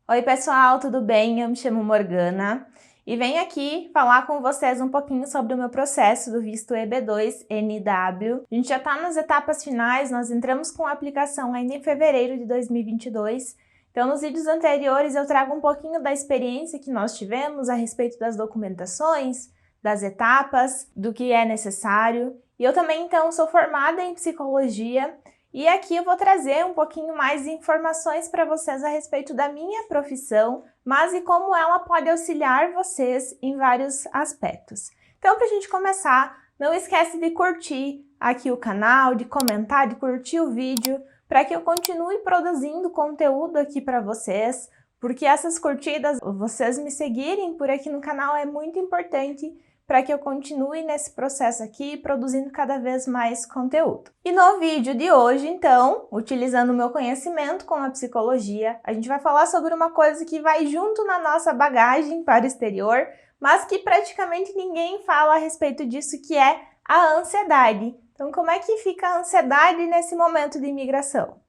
Oi pessoal, tudo bem? Eu me chamo Morgana e venho aqui falar com vocês um pouquinho sobre o meu processo do visto EB2-NW. A gente já está nas etapas finais, nós entramos com a aplicação ainda em fevereiro de 2022. Então nos vídeos anteriores eu trago um pouquinho da experiência que nós tivemos a respeito das documentações, das etapas, do que é necessário. E eu também então sou formada em psicologia. E aqui eu vou trazer um pouquinho mais de informações para vocês a respeito da minha profissão, mas e como ela pode auxiliar vocês em vários aspectos. Então, para a gente começar, não esquece de curtir aqui o canal, de comentar, de curtir o vídeo, para que eu continue produzindo conteúdo aqui para vocês, porque essas curtidas, vocês me seguirem por aqui no canal é muito importante para que eu continue nesse processo aqui, produzindo cada vez mais conteúdo. E no vídeo de hoje, então, utilizando o meu conhecimento com a psicologia, a gente vai falar sobre uma coisa que vai junto na nossa bagagem para o exterior, mas que praticamente ninguém fala a respeito disso, que é a ansiedade. Então, como é que fica a ansiedade nesse momento de imigração?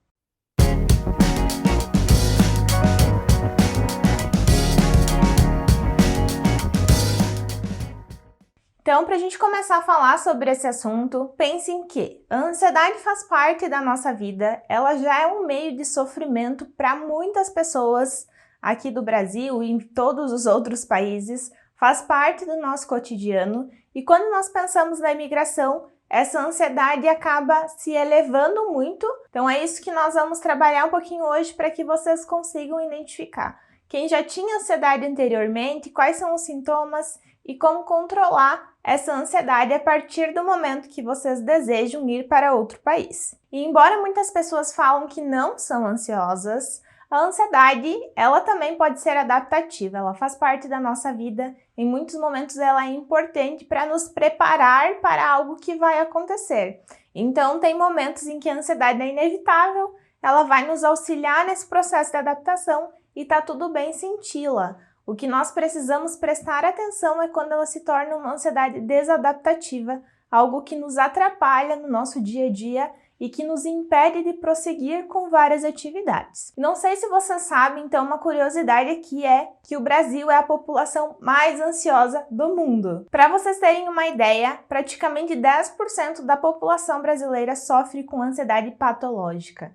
Então, para a gente começar a falar sobre esse assunto, pensem que a ansiedade faz parte da nossa vida, ela já é um meio de sofrimento para muitas pessoas aqui do Brasil e em todos os outros países, faz parte do nosso cotidiano e quando nós pensamos na imigração, essa ansiedade acaba se elevando muito, então é isso que nós vamos trabalhar um pouquinho hoje para que vocês consigam identificar. Quem já tinha ansiedade anteriormente, quais são os sintomas e como controlar essa ansiedade a partir do momento que vocês desejam ir para outro país. E embora muitas pessoas falam que não são ansiosas, a ansiedade, ela também pode ser adaptativa, ela faz parte da nossa vida. Em muitos momentos ela é importante para nos preparar para algo que vai acontecer. Então tem momentos em que a ansiedade é inevitável, ela vai nos auxiliar nesse processo de adaptação e tá tudo bem senti-la. O que nós precisamos prestar atenção é quando ela se torna uma ansiedade desadaptativa, algo que nos atrapalha no nosso dia a dia e que nos impede de prosseguir com várias atividades. Não sei se vocês sabem, então uma curiosidade aqui é que o Brasil é a população mais ansiosa do mundo. Para vocês terem uma ideia, praticamente 10% da população brasileira sofre com ansiedade patológica.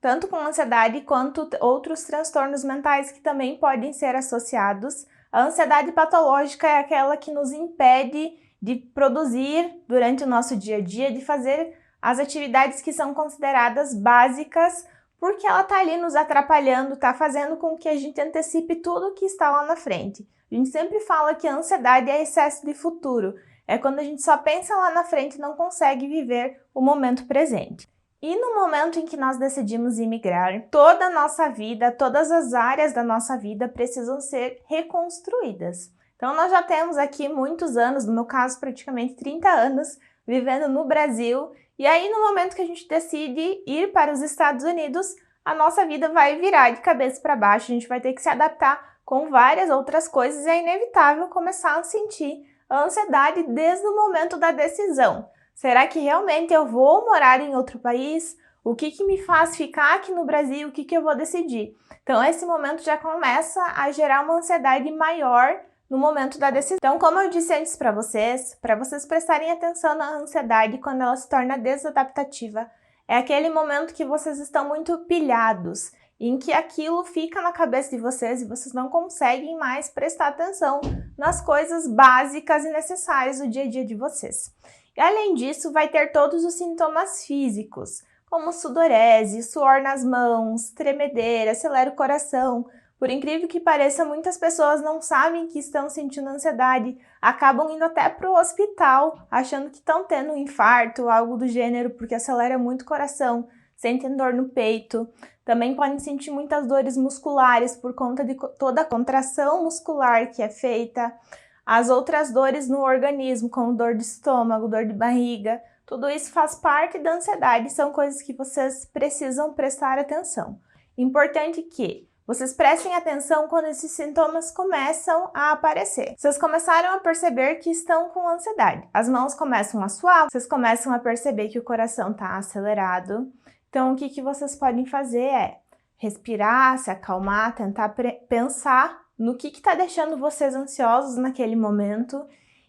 Tanto com ansiedade quanto outros transtornos mentais que também podem ser associados. A ansiedade patológica é aquela que nos impede de produzir durante o nosso dia a dia, de fazer as atividades que são consideradas básicas, porque ela está ali nos atrapalhando, está fazendo com que a gente antecipe tudo que está lá na frente. A gente sempre fala que a ansiedade é excesso de futuro, é quando a gente só pensa lá na frente e não consegue viver o momento presente. E no momento em que nós decidimos imigrar, toda a nossa vida, todas as áreas da nossa vida precisam ser reconstruídas. Então nós já temos aqui muitos anos, no meu caso praticamente 30 anos, vivendo no Brasil, e aí no momento que a gente decide ir para os Estados Unidos, a nossa vida vai virar de cabeça para baixo, a gente vai ter que se adaptar com várias outras coisas e é inevitável começar a sentir a ansiedade desde o momento da decisão. Será que realmente eu vou morar em outro país? O que me faz ficar aqui no Brasil? O que eu vou decidir? Então, esse momento já começa a gerar uma ansiedade maior no momento da decisão. Então, como eu disse antes para vocês prestarem atenção na ansiedade quando ela se torna desadaptativa, é aquele momento que vocês estão muito pilhados, em que aquilo fica na cabeça de vocês e vocês não conseguem mais prestar atenção nas coisas básicas e necessárias do dia a dia de vocês. E além disso, vai ter todos os sintomas físicos, como sudorese, suor nas mãos, tremedeira, acelera o coração. Por incrível que pareça, muitas pessoas não sabem que estão sentindo ansiedade, acabam indo até para o hospital, achando que estão tendo um infarto, algo do gênero, porque acelera muito o coração, sentem dor no peito. Também podem sentir muitas dores musculares por conta de toda a contração muscular que é feita. As outras dores no organismo, como dor de estômago, dor de barriga, tudo isso faz parte da ansiedade, são coisas que vocês precisam prestar atenção. Importante que vocês prestem atenção quando esses sintomas começam a aparecer. Vocês começaram a perceber que estão com ansiedade. As mãos começam a suar, vocês começam a perceber que o coração está acelerado. Então, o que vocês podem fazer é respirar, se acalmar, tentar pensar no que está deixando vocês ansiosos naquele momento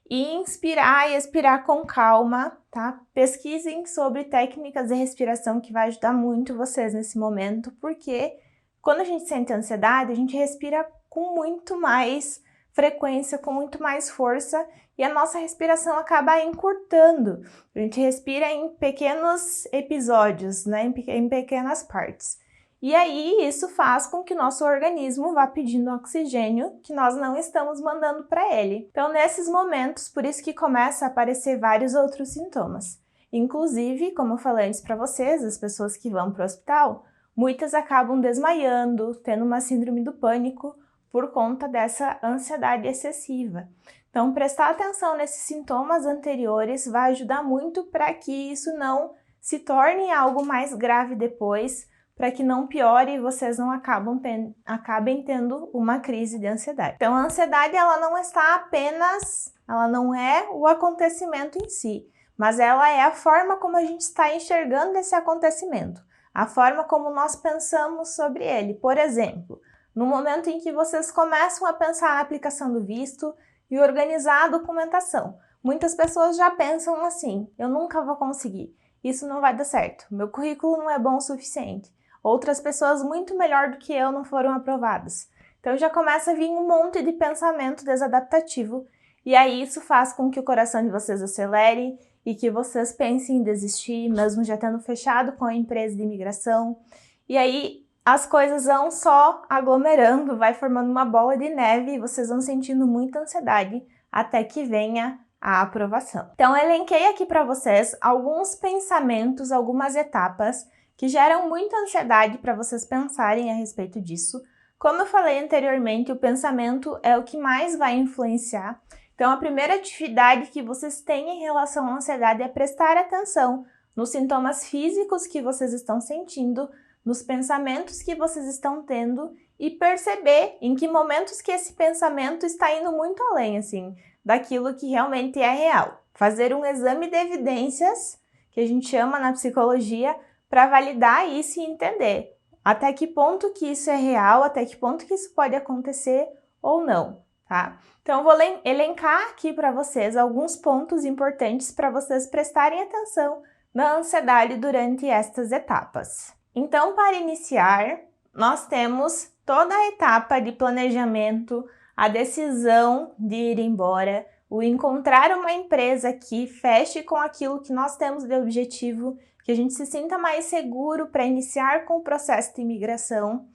e inspirar e expirar com calma, tá? Pesquisem sobre técnicas de respiração que vai ajudar muito vocês nesse momento, porque quando a gente sente ansiedade, a gente respira com muito mais frequência, com muito mais força e a nossa respiração acaba encurtando. A gente respira em pequenos episódios, né? Em pequenas partes. E aí isso faz com que o nosso organismo vá pedindo oxigênio que nós não estamos mandando para ele. Então nesses momentos, por isso que começa a aparecer vários outros sintomas. Inclusive, como eu falei antes para vocês, as pessoas que vão para o hospital, muitas acabam desmaiando, tendo uma síndrome do pânico por conta dessa ansiedade excessiva. Então prestar atenção nesses sintomas anteriores vai ajudar muito para que isso não se torne algo mais grave depois, para que não piore e vocês não acabem tendo uma crise de ansiedade. Então a ansiedade ela não é o acontecimento em si, mas ela é a forma como a gente está enxergando esse acontecimento, a forma como nós pensamos sobre ele. Por exemplo, no momento em que vocês começam a pensar na aplicação do visto e organizar a documentação, muitas pessoas já pensam assim: eu nunca vou conseguir, isso não vai dar certo, meu currículo não é bom o suficiente. Outras pessoas muito melhor do que eu não foram aprovadas. Então já começa a vir um monte de pensamento desadaptativo e aí isso faz com que o coração de vocês acelere e que vocês pensem em desistir, mesmo já tendo fechado com a empresa de imigração. E aí as coisas vão só aglomerando, vai formando uma bola de neve e vocês vão sentindo muita ansiedade até que venha a aprovação. Então elenquei aqui para vocês alguns pensamentos, algumas etapas que geram muita ansiedade para vocês pensarem a respeito disso. Como eu falei anteriormente, o pensamento é o que mais vai influenciar. Então, a primeira atividade que vocês têm em relação à ansiedade é prestar atenção nos sintomas físicos que vocês estão sentindo, nos pensamentos que vocês estão tendo e perceber em que momentos que esse pensamento está indo muito além, assim, daquilo que realmente é real. Fazer um exame de evidências, que a gente chama na psicologia, para validar isso e entender até que ponto que isso é real, até que ponto que isso pode acontecer ou não, tá? Então eu vou elencar aqui para vocês alguns pontos importantes para vocês prestarem atenção na ansiedade durante estas etapas. Então, para iniciar, nós temos toda a etapa de planejamento, a decisão de ir embora, o encontrar uma empresa que feche com aquilo que nós temos de objetivo, que a gente se sinta mais seguro para iniciar com o processo de imigração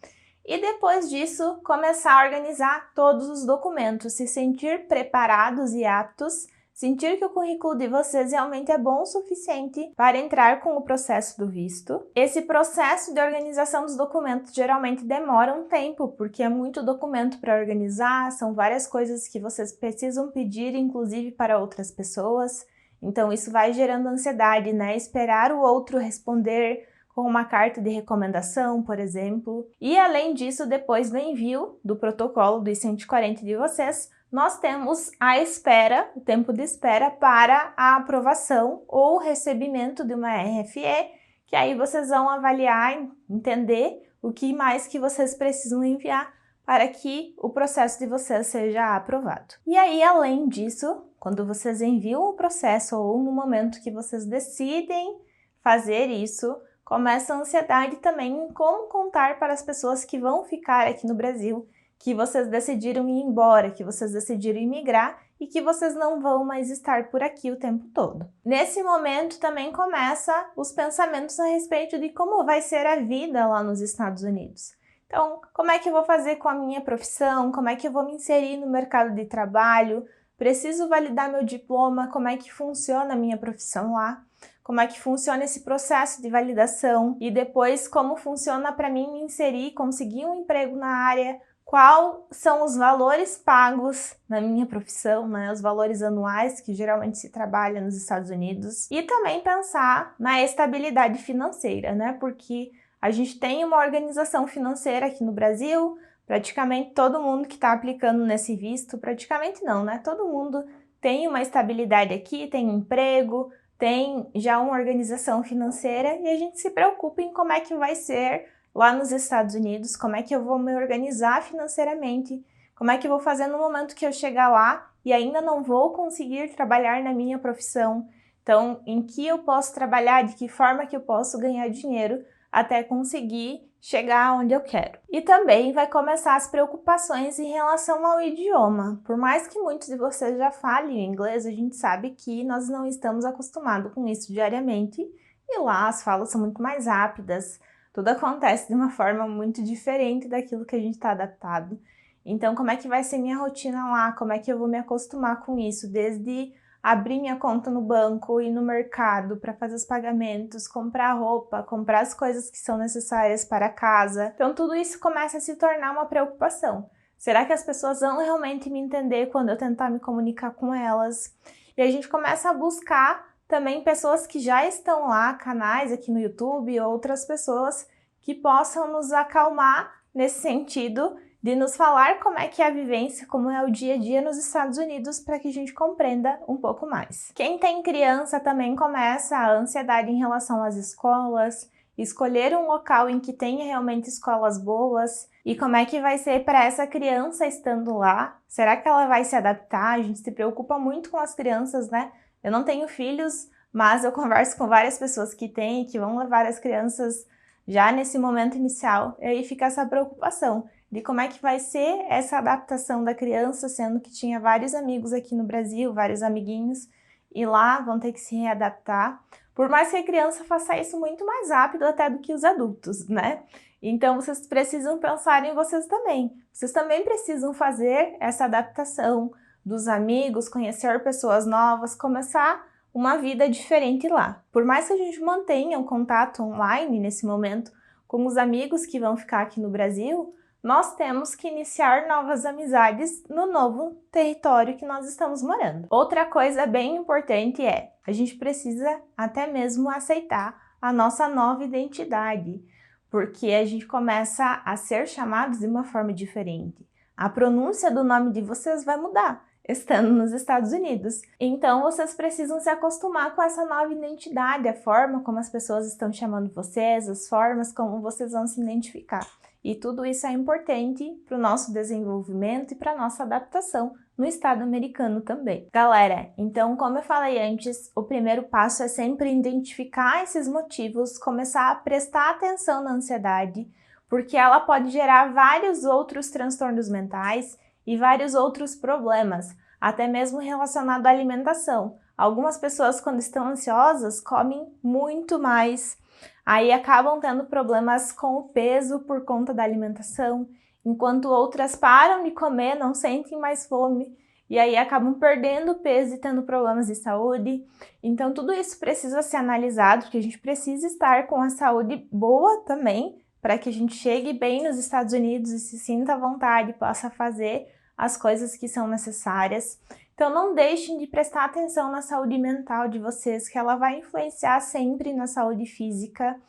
e depois disso começar a organizar todos os documentos, se sentir preparados e aptos, sentir que o currículo de vocês realmente é bom o suficiente para entrar com o processo do visto. Esse processo de organização dos documentos geralmente demora um tempo, porque é muito documento para organizar, são várias coisas que vocês precisam pedir, inclusive para outras pessoas. Então isso vai gerando ansiedade, né? Esperar o outro responder com uma carta de recomendação, por exemplo. E além disso, depois do envio do protocolo dos 140 de vocês, nós temos a espera, o tempo de espera para a aprovação ou recebimento de uma RFE, que aí vocês vão avaliar, entender o que mais que vocês precisam enviar para que o processo de vocês seja aprovado. E aí, além disso, quando vocês enviam o processo ou no momento que vocês decidem fazer isso, começa a ansiedade também em como contar para as pessoas que vão ficar aqui no Brasil que vocês decidiram ir embora, que vocês decidiram imigrar e que vocês não vão mais estar por aqui o tempo todo. Nesse momento também começa os pensamentos a respeito de como vai ser a vida lá nos Estados Unidos. Então, como é que eu vou fazer com a minha profissão? Como é que eu vou me inserir no mercado de trabalho? Preciso validar meu diploma? Como é que funciona a minha profissão lá? Como é que funciona esse processo de validação? E depois, como funciona para mim me inserir, conseguir um emprego na área? Quais são os valores pagos na minha profissão, né? Os valores anuais que geralmente se trabalha nos Estados Unidos. E também pensar na estabilidade financeira, né? Porque a gente tem uma organização financeira aqui no Brasil, praticamente todo mundo que está aplicando nesse visto, praticamente não, né? Todo mundo tem uma estabilidade aqui, tem emprego, tem já uma organização financeira e a gente se preocupa em como é que vai ser lá nos Estados Unidos, como é que eu vou me organizar financeiramente, como é que eu vou fazer no momento que eu chegar lá e ainda não vou conseguir trabalhar na minha profissão. Então, em que eu posso trabalhar, de que forma que eu posso ganhar dinheiro até conseguir chegar onde eu quero. E também vai começar as preocupações em relação ao idioma. Por mais que muitos de vocês já falem inglês, a gente sabe que nós não estamos acostumados com isso diariamente e lá as falas são muito mais rápidas, tudo acontece de uma forma muito diferente daquilo que a gente está adaptado. Então, como é que vai ser minha rotina lá? Como é que eu vou me acostumar com isso? Desde abrir minha conta no banco, ir no mercado para fazer os pagamentos, comprar roupa, comprar as coisas que são necessárias para casa. Então, tudo isso começa a se tornar uma preocupação. Será que as pessoas vão realmente me entender quando eu tentar me comunicar com elas? E a gente começa a buscar também pessoas que já estão lá, canais aqui no YouTube, outras pessoas que possam nos acalmar nesse sentido de nos falar como é que é a vivência, como é o dia a dia nos Estados Unidos, para que a gente compreenda um pouco mais. Quem tem criança também começa a ansiedade em relação às escolas, escolher um local em que tenha realmente escolas boas e como é que vai ser para essa criança estando lá. Será que ela vai se adaptar? A gente se preocupa muito com as crianças, né? Eu não tenho filhos, mas eu converso com várias pessoas que têm e que vão levar as crianças já nesse momento inicial. E aí fica essa preocupação de como é que vai ser essa adaptação da criança, sendo que tinha vários amigos aqui no Brasil, vários amiguinhos, e lá vão ter que se readaptar. Por mais que a criança faça isso muito mais rápido até do que os adultos, né? Então, vocês precisam pensar em vocês também. Vocês também precisam fazer essa adaptação dos amigos, conhecer pessoas novas, começar uma vida diferente lá. Por mais que a gente mantenha um contato online nesse momento com os amigos que vão ficar aqui no Brasil, nós temos que iniciar novas amizades no novo território que nós estamos morando. Outra coisa bem importante é, a gente precisa até mesmo aceitar a nossa nova identidade, porque a gente começa a ser chamados de uma forma diferente. A pronúncia do nome de vocês vai mudar, estando nos Estados Unidos. Então, vocês precisam se acostumar com essa nova identidade, a forma como as pessoas estão chamando vocês, as formas como vocês vão se identificar. E tudo isso é importante para o nosso desenvolvimento e para a nossa adaptação no estado americano também. Galera, então, como eu falei antes, o primeiro passo é sempre identificar esses motivos, começar a prestar atenção na ansiedade, porque ela pode gerar vários outros transtornos mentais e vários outros problemas, até mesmo relacionado à alimentação. Algumas pessoas, quando estão ansiosas, comem muito mais, aí acabam tendo problemas com o peso por conta da alimentação, enquanto outras param de comer, não sentem mais fome, e aí acabam perdendo peso e tendo problemas de saúde. Então tudo isso precisa ser analisado, porque a gente precisa estar com a saúde boa também, para que a gente chegue bem nos Estados Unidos e se sinta à vontade, possa fazer as coisas que são necessárias. Então não deixem de prestar atenção na saúde mental de vocês, que ela vai influenciar sempre na saúde física.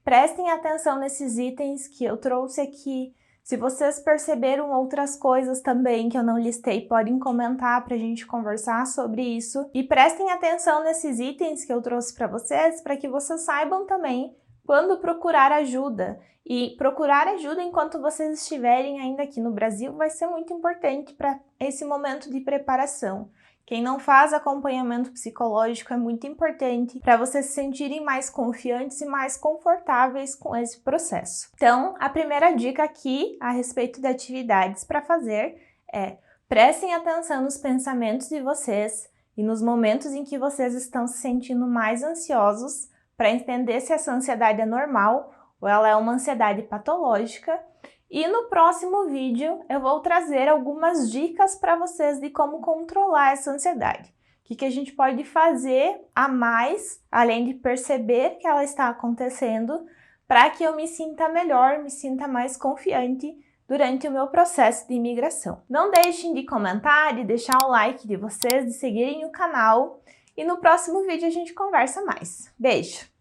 Prestem atenção nesses itens que eu trouxe aqui. Se vocês perceberam outras coisas também que eu não listei, podem comentar para a gente conversar sobre isso. E prestem atenção nesses itens que eu trouxe para vocês, para que vocês saibam também quando procurar ajuda. E procurar ajuda enquanto vocês estiverem ainda aqui no Brasil vai ser muito importante para esse momento de preparação. Quem não faz acompanhamento psicológico é muito importante para vocês se sentirem mais confiantes e mais confortáveis com esse processo. Então, a primeira dica aqui a respeito de atividades para fazer é: prestem atenção nos pensamentos de vocês e nos momentos em que vocês estão se sentindo mais ansiosos, para entender se essa ansiedade é normal ou ela é uma ansiedade patológica. E no próximo vídeo eu vou trazer algumas dicas para vocês de como controlar essa ansiedade. O que a gente pode fazer a mais, além de perceber que ela está acontecendo, para que eu me sinta melhor, me sinta mais confiante durante o meu processo de imigração. Não deixem de comentar, de deixar o like de vocês, de seguirem o canal. E no próximo vídeo a gente conversa mais. Beijo!